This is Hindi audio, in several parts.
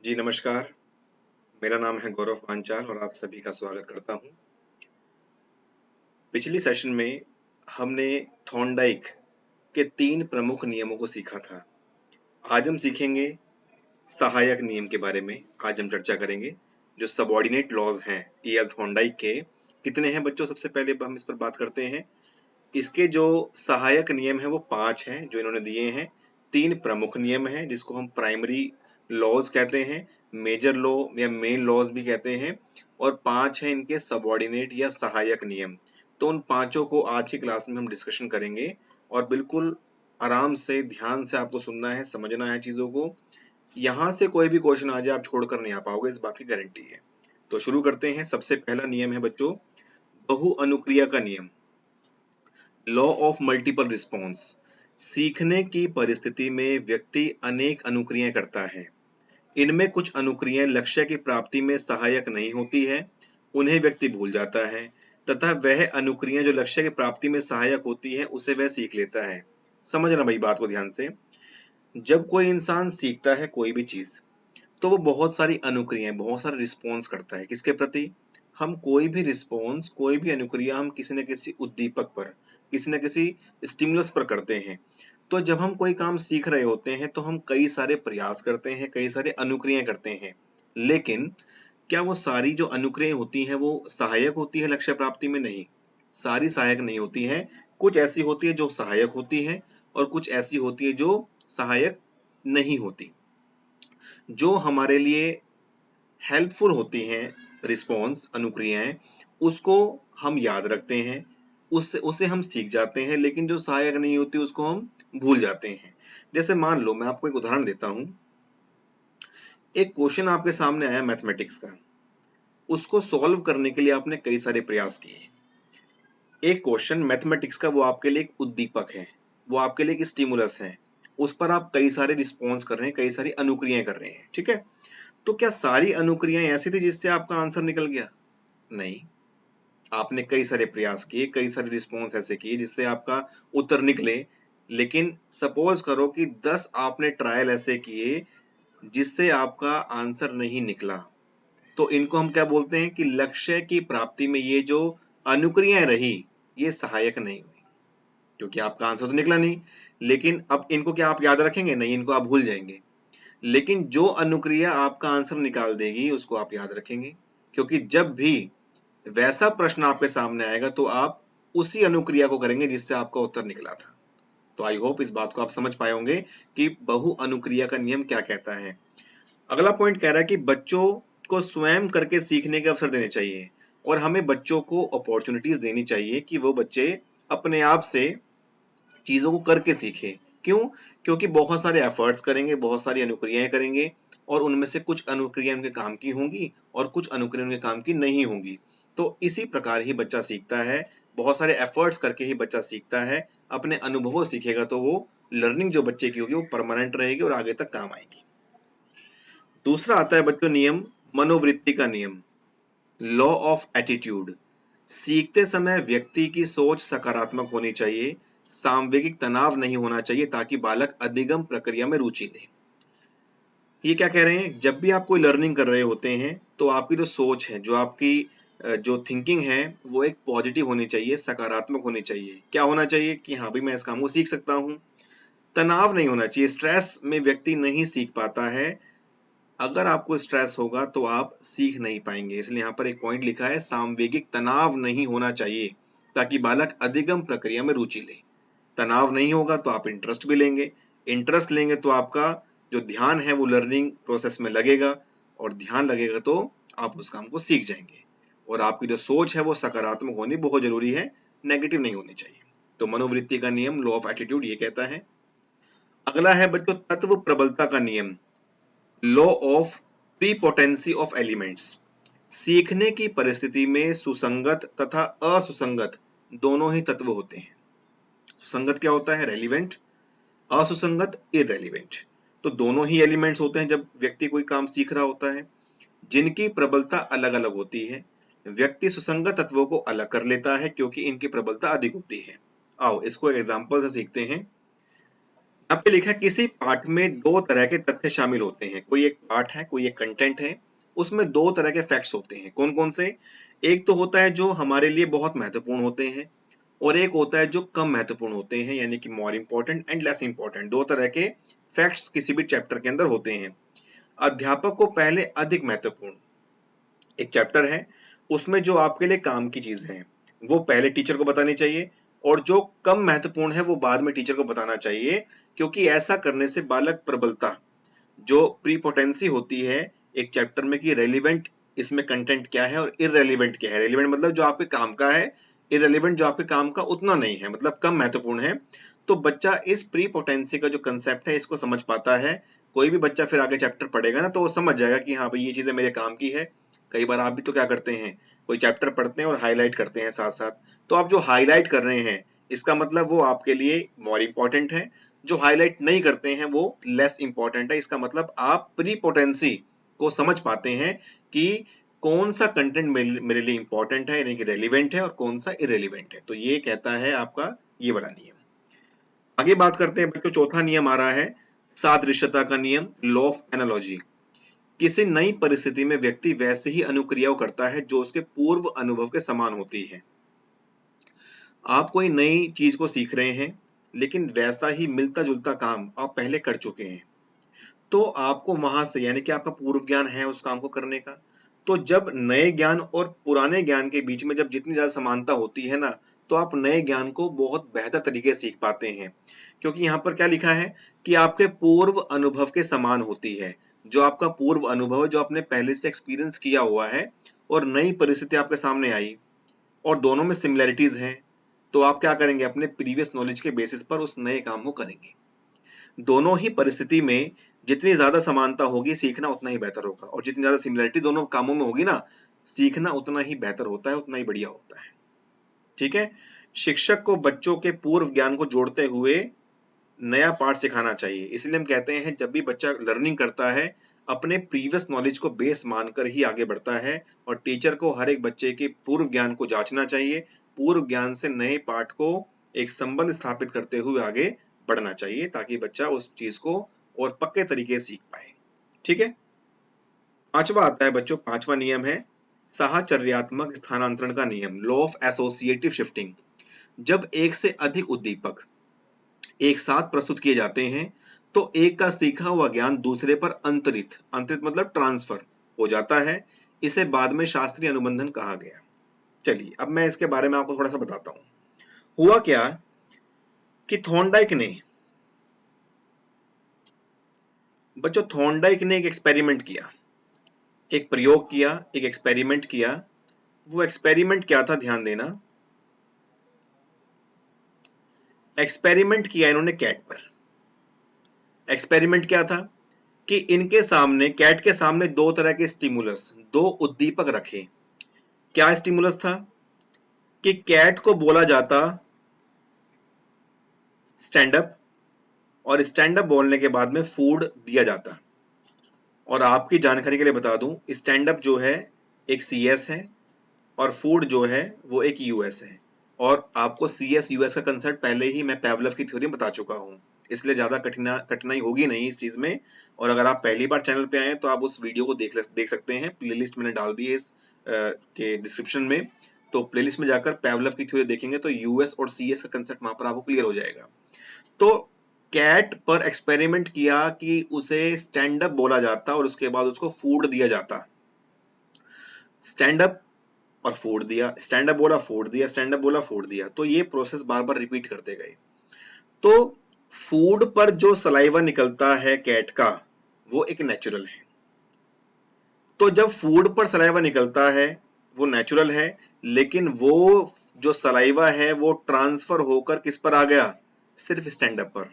जी नमस्कार, मेरा नाम है गौरव पांचाल और आप सभी का स्वागत करता हूँ। पिछली सेशन में हमने थॉर्नडाइक के 3 प्रमुख नियमों को सीखा था। आज हम सीखेंगे सहायक नियम के बारे में। आज हम चर्चा करेंगे जो सबऑर्डिनेट लॉज हैं E.L. थॉर्नडाइक के। कितने हैं बच्चों? सबसे पहले हम इस पर बात करते हैं। इसके जो सहायक नियम है वो 5 हैं जो इन्होंने दिए हैं। 3 प्रमुख नियम हैं जिसको हम प्राइमरी लॉज कहते हैं, मेजर लॉ या मेन लॉज भी कहते हैं, और 5 हैं इनके सबऑर्डिनेट या सहायक नियम। तो उन पांचों को आज की क्लास में हम डिस्कशन करेंगे और बिल्कुल आराम से ध्यान से आपको सुनना है, समझना है चीजों को। यहाँ से कोई भी क्वेश्चन आ जाए आप छोड़कर नहीं आ पाओगे, इस बात की गारंटी है। तो शुरू करते हैं। सबसे पहला नियम है बच्चों बहु अनुक्रिया का नियम, लॉ ऑफ मल्टीपल रिस्पॉन्स। सीखने की परिस्थिति में व्यक्ति अनेक अनुक्रियाएं करता है। इनमें कुछ अनुक्रियाएं लक्ष्य की प्राप्ति में सहायक नहीं होती है, उन्हें व्यक्ति भूल जाता है, तथा वह अनुक्रियाएं जो लक्ष्य की प्राप्ति में सहायक होती है उसे वह सीख लेता है। समझना भाई बात को ध्यान से। जब कोई इंसान सीखता है कोई भी चीज, तो वो बहुत सारी अनुक्रियाएं, बहुत सारे रिस्पॉन्स करता है। किसके प्रति? हम कोई भी रिस्पॉन्स, कोई भी अनुक्रिया हम किसी न किसी उद्दीपक पर, किसी न किसी स्टिमुलस पर करते हैं। तो जब हम कोई काम सीख रहे होते हैं तो हम कई सारे प्रयास करते हैं, कई सारे अनुक्रियाएं करते हैं। लेकिन क्या वो सारी जो अनुक्रियाएं होती हैं वो सहायक होती है लक्ष्य प्राप्ति में? नहीं, सारी सहायक नहीं होती है। कुछ ऐसी होती है जो सहायक होती है और कुछ ऐसी होती है जो सहायक नहीं होती। जो हमारे लिए हेल्पफुल होती हैं रिस्पॉन्स, अनुक्रियाएं, उसको हम याद रखते हैं, उससे उसे हम सीख जाते हैं। लेकिन जो सहायक नहीं होती उसको हम भूल जाते हैं। जैसे मान लो, मैं आपको एक उदाहरण देता हूं। एक क्वेश्चन आपके सामने आया मैथमेटिक्स का, उसको सॉल्व करने के लिए आपने कई सारे प्रयास किए। एक क्वेश्चन मैथमेटिक्स का, वो आपके लिए एक उद्दीपक है, वो आपके लिए एक स्टिमुलस है, उस पर आप कई सारे रिस्पॉन्स कर रहे हैं, कई सारी अनुक्रियाएं कर रहे हैं, ठीक है। तो क्या सारी अनुक्रियाएं ऐसी थी जिससे आपका आंसर निकल गया? नहीं, आपने कई सारे प्रयास किए, कई सारे रिस्पॉन्स ऐसे किए जिससे आपका उत्तर निकले। लेकिन सपोज करो कि 10 आपने ट्रायल ऐसे किए जिससे आपका आंसर नहीं निकला, तो इनको हम क्या बोलते हैं कि लक्ष्य की प्राप्ति में ये जो अनुक्रियाएं रही ये सहायक नहीं हुई, क्योंकि आपका आंसर तो निकला नहीं। लेकिन अब इनको क्या आप याद रखेंगे? नहीं, इनको आप भूल जाएंगे। लेकिन जो अनुक्रिया आपका आंसर निकाल देगी उसको आप याद रखेंगे, क्योंकि जब भी वैसा प्रश्न आपके सामने आएगा तो आप उसी अनुक्रिया को करेंगे जिससे आपका उत्तर निकला था। तो आई होप इस बात को आप समझ पाए होंगे कि बहु अनुक्रिया का नियम क्या कहता है। अगला पॉइंट कह रहा है कि बच्चों को स्वयं करके सीखने के अवसर देने चाहिए और हमें बच्चों को अपॉर्चुनिटीज देनी चाहिए कि वो बच्चे अपने आप से चीजों को करके सीखें। क्यों? क्योंकि बहुत सारे एफर्ट्स करेंगे, बहुत सारी अनुक्रियाएं करेंगे, और उनमें से कुछ अनुक्रियाएं उनके काम की होंगी और कुछ अनुक्रियाएं उनके काम की नहीं होंगी। तो इसी प्रकार ही बच्चा सीखता है, बहुत सारे एफर्ट्स करके ही बच्चा सीखता है। अपने अनुभवों सीखेगा तो वो लर्निंग जो बच्चे की होगी वो परमानेंट रहेगी और आगे तक काम आएगी। दूसरा आता है बच्चों नियम मनोवृत्ति का नियम, लॉ ऑफ एटीट्यूड। सीखते समय व्यक्ति की सोच सकारात्मक होनी चाहिए, सांवेगिक तनाव नहीं होना चाहिए, ताकि बालक अधिगम प्रक्रिया में रुचि ले। ये क्या कह रहे हैं? जब भी आप कोई लर्निंग कर रहे होते हैं तो आपकी जो सोच है, जो आपकी जो थिंकिंग है, वो एक पॉजिटिव होनी चाहिए, सकारात्मक होनी चाहिए। क्या होना चाहिए? कि हाँ भाई, मैं इस काम को सीख सकता हूँ। तनाव नहीं होना चाहिए, स्ट्रेस में व्यक्ति नहीं सीख पाता है। अगर आपको स्ट्रेस होगा तो आप सीख नहीं पाएंगे। इसलिए यहाँ पर एक पॉइंट लिखा है, सांवेगिक तनाव नहीं होना चाहिए, ताकि बालक अधिगम प्रक्रिया में रुचि ले। तनाव नहीं होगा तो आप इंटरेस्ट भी लेंगे, इंटरेस्ट लेंगे तो आपका जो ध्यान है वो लर्निंग प्रोसेस में लगेगा, और ध्यान लगेगा तो आप उस काम को सीख जाएंगे। और आपकी जो सोच है वो सकारात्मक होनी बहुत जरूरी है, नेगेटिव नहीं होनी चाहिए। तो मनोवृत्ति का नियम, लॉ ऑफ एटीट्यूड, ये कहता है। अगला है बच्चों तत्व प्रबलता का नियम, law of prepotency of elements. सीखने की परिस्थिति में सुसंगत तथा असुसंगत दोनों ही तत्व होते हैं। सुसंगत क्या होता है? रेलिवेंट। असुसंगत इररेलिवेंट। तो दोनों ही एलिमेंट्स होते हैं जब व्यक्ति कोई काम सीख रहा होता है, जिनकी प्रबलता अलग अलग होती है। व्यक्ति सुसंगत तत्वों को अलग कर लेता है क्योंकि इनकी प्रबलता अधिक होती है। आओ इसको एक एग्जांपल से सीखते हैं। यहाँ पे लिखा है किसी पाठ में दो तरह के तथ्य शामिल होते हैं। कोई एक पाठ है, कोई एक कंटेंट है, उसमें दो तरह के फैक्ट्स होते हैं। कौन कौन से? एक तो होता है जो हमारे लिए बहुत महत्वपूर्ण होते हैं, और एक होता है जो कम महत्वपूर्ण होते हैं, यानी कि more important and less important. दो तरह के फैक्ट्स किसी भी चैप्टर के अंदर होते हैं। अध्यापक को पहले अधिक महत्वपूर्ण एक चैप्टर है, उसमें जो आपके लिए काम की चीजें हैं वो पहले टीचर को बतानी चाहिए, और जो कम महत्वपूर्ण है वो बाद में टीचर को बताना चाहिए, क्योंकि ऐसा करने से बालक प्रबलता, जो प्रीपोटेंसी होती है एक चैप्टर में कि रेलिवेंट इसमें कंटेंट क्या है और इररेलिवेंट क्या है। रेलिवेंट मतलब जो आपके काम का है, इररेलिवेंट जो आपके काम का उतना नहीं है, मतलब कम महत्वपूर्ण है। तो बच्चा इस प्रीपोटेंसी का जो कंसेप्ट है इसको समझ पाता है। कोई भी बच्चा फिर आगे चैप्टर पढ़ेगा ना तो वो समझ जाएगा कि हाँ भाई ये चीजें मेरे काम की है। कई बार आप भी तो क्या करते हैं, कोई चैप्टर पढ़ते हैं और हाईलाइट करते हैं साथ साथ, तो आप जो हाईलाइट कर रहे हैं इसका मतलब वो आपके लिए मोर इम्पोर्टेंट है, जो हाईलाइट नहीं करते हैं वो लेस इंपॉर्टेंट है। इसका मतलब आप प्रीपोटेंसी को समझ पाते हैं कि कौन सा कंटेंट मेरे लिए इंपॉर्टेंट है, यानी कि रेलिवेंट है, और कौन सा इरेलीवेंट है। तो ये कहता है आपका ये वाला नियम। आगे बात करते हैं बच्चों, चौथा नियम आ रहा है सादृश्यता का नियम, लॉ ऑफ एनालॉजी। किसी नई परिस्थिति में व्यक्ति वैसे ही अनुक्रियाओं करता है जो उसके पूर्व अनुभव के समान होती है। आप कोई नई चीज को सीख रहे हैं, लेकिन वैसा ही मिलता जुलता काम आप पहले कर चुके हैं, तो आपको वहां से, यानी कि आपका पूर्व ज्ञान है उस काम को करने का। तो जब नए ज्ञान और पुराने ज्ञान के बीच में जब जितनी ज्यादा समानता होती है ना, तो आप नए ज्ञान को बहुत बेहतर तरीके से सीख पाते हैं। क्योंकि यहाँ पर क्या लिखा है कि आपके पूर्व अनुभव के समान होती है। जो आपका पूर्व अनुभव है, जो आपने पहले से एक्सपीरियंस किया हुआ है, और नई परिस्थिति आपके सामने आई और दोनों में सिमिलैरिटीज हैं, तो आप क्या करेंगे, अपने प्रीवियस नॉलेज के बेसिस पर उस नए काम को करेंगे। दोनों ही परिस्थिति में जितनी ज्यादा समानता होगी सीखना उतना ही बेहतर होगा, और जितनी ज्यादा सिमिलरिटी दोनों कामों में होगी ना, सीखना उतना ही बेहतर होता है, उतना ही बढ़िया होता है। ठीक है। शिक्षक को बच्चों के पूर्व ज्ञान को जोड़ते हुए नया पाठ सिखाना चाहिए। इसलिए हम कहते हैं जब भी बच्चा लर्निंग करता है, अपने प्रीवियस नॉलेज को बेस मानकर ही आगे बढ़ता है, और टीचर को हर एक बच्चे के पूर्व ज्ञान को जांचना चाहिए। पूर्व ज्ञान से नए पाठ को एक संबंध स्थापित करते हुए आगे बढ़ना चाहिए, ताकि बच्चा उस चीज को और पक्के तरीके से सीख पाए। ठीक है। पांचवा आता है बच्चों, पांचवा नियम है साहचर्यात्मक स्थानांतरण का नियम, लॉ ऑफ एसोसिएटिव शिफ्टिंग। जब एक से अधिक उद्दीपक एक साथ प्रस्तुत किए जाते हैं, तो एक का सीखा हुआ ज्ञान दूसरे पर अंतरित अंतरित मतलब ट्रांसफर हो जाता है। इसे बाद में शास्त्रीय अनुबंधन कहा गया। चलिए अब मैं इसके बारे में आपको थोड़ा सा बताता हूं। हुआ क्या कि थॉर्नडाइक ने बच्चों थॉर्नडाइक ने एक एक्सपेरिमेंट किया, एक प्रयोग किया, एक एक्सपेरिमेंट किया। वो एक्सपेरिमेंट क्या था, ध्यान देना। एक्सपेरिमेंट किया इन्होंने कैट पर। एक्सपेरिमेंट क्या था कि इनके सामने, कैट के सामने दो तरह के स्टिमुलस, दो उद्दीपक रखे। क्या स्टिमुलस था कि कैट को बोला जाता स्टैंड अप, और स्टैंड अप बोलने के बाद में फूड दिया जाता। और आपकी जानकारी के लिए बता दूं, स्टैंड अप जो है एक सीएस है, और फूड जो है वो एक यूएस है। और आपको सीएस यूएस का कंसेप्ट पहले ही मैं पेवलव की थ्योरी में बता चुका हूं, इसलिए ज्यादा कठिनाई होगी नहीं इस चीज में। और अगर आप पहली बार चैनल पे आए हैं तो आप उस वीडियो को देख सकते हैं, प्लेलिस्ट मैंने डाल दी है इस के डिस्क्रिप्शन में। तो प्लेलिस्ट में जाकर पेवलव की थ्योरी देखेंगे तो यूएस और सीएस का कंसेप्ट वहां पर आपको क्लियर हो जाएगा। तो कैट पर एक्सपेरिमेंट किया कि उसे स्टैंड अप बोला जाता और उसके बाद उसको फूड दिया जाता। स्टैंड अप और फूड दिया, स्टैंड अप बोला फूड दिया, स्टैंड अप बोला फूड दिया। तो ये प्रोसेस बार बार रिपीट करते गए। तो फूड पर जो सलाइवा निकलता है कैट का, वो एक नेचुरल है। तो जब फूड पर सलाइवा निकलता है वो नेचुरल है, लेकिन वो जो सलाइवा है वो ट्रांसफर होकर किस पर आ गया, सिर्फ स्टैंड अप पर।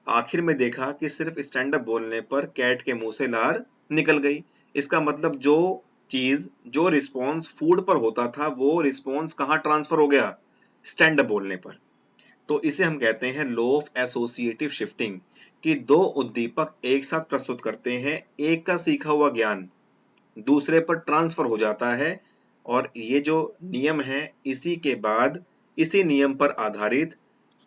आखिर में देखा कि सिर्फ स्टैंड अप बोलने पर कैट के मुंह से लार निकल गई। इसका मतलब जो चीज, जो रिस्पॉन्स फूड पर होता था, वो रिस्पॉन्स कहां ट्रांसफर हो गया, स्टैंड अप बोलने पर। तो इसे हम कहते हैं लॉ ऑफ एसोसिएटिव शिफ्टिंग, कि दो उद्दीपक एक साथ प्रस्तुत करते हैं, एक का सीखा हुआ ज्ञान दूसरे पर ट्रांसफर हो जाता है। और ये जो नियम है, इसी के बाद, इसी नियम पर आधारित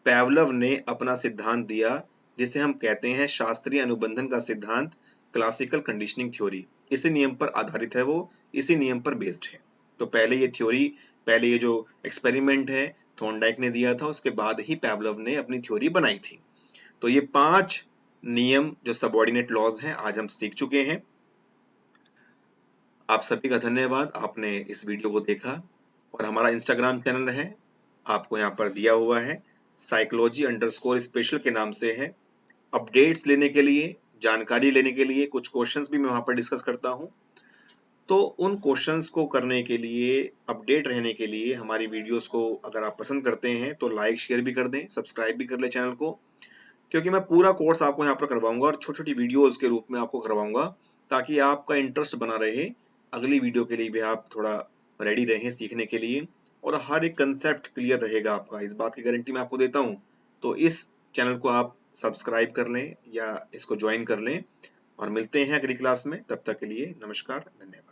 पेवलव ने अपना सिद्धांत दिया जिसे हम कहते हैं शास्त्रीय अनुबंधन का सिद्धांत, क्लासिकल कंडीशनिंग थ्योरी। इसी नियम पर आधारित है वो, इसी नियम पर बेस्ड है। तो पहले ये थ्योरी, पहले ये जो एक्सपेरिमेंट है थॉर्नडाइक ने दिया था, उसके बाद ही पैवलोव ने अपनी थ्योरी बनाई थी। तो ये 5 नियम जो सबऑर्डिनेट लॉज हैं आज हम सीख चुके हैं। आप सभी का धन्यवाद, आपने इस वीडियो को देखा। और हमारा इंस्टाग्राम चैनल है, आपको यहाँ पर दिया हुआ है, psychology_special के नाम से है। अपडेट्स लेने के लिए, जानकारी लेने के लिए, कुछ क्वेश्चंस भी मैं वहाँ पर डिस्कस करता हूँ। तो उन क्वेश्चंस को करने के लिए, अपडेट रहने के लिए हमारी वीडियोस को अगर आप पसंद करते हैं तो लाइक शेयर भी कर दें, सब्सक्राइब भी कर लें चैनल को, क्योंकि मैं पूरा कोर्स आपको यहाँ पर करवाऊंगा और छोटी छोटी वीडियोस के रूप में आपको करवाऊंगा, ताकि आपका इंटरेस्ट बना रहे। अगली वीडियो के लिए भी आप थोड़ा रेडी रहें सीखने के लिए, और हर एक कंसेप्ट क्लियर रहेगा आपका, इस बात की गारंटी मैं आपको देता हूँ। तो इस चैनल को आप सब्सक्राइब कर लें या इसको ज्वाइन कर लें, और मिलते हैं अगली क्लास में। तब तक के लिए नमस्कार, धन्यवाद।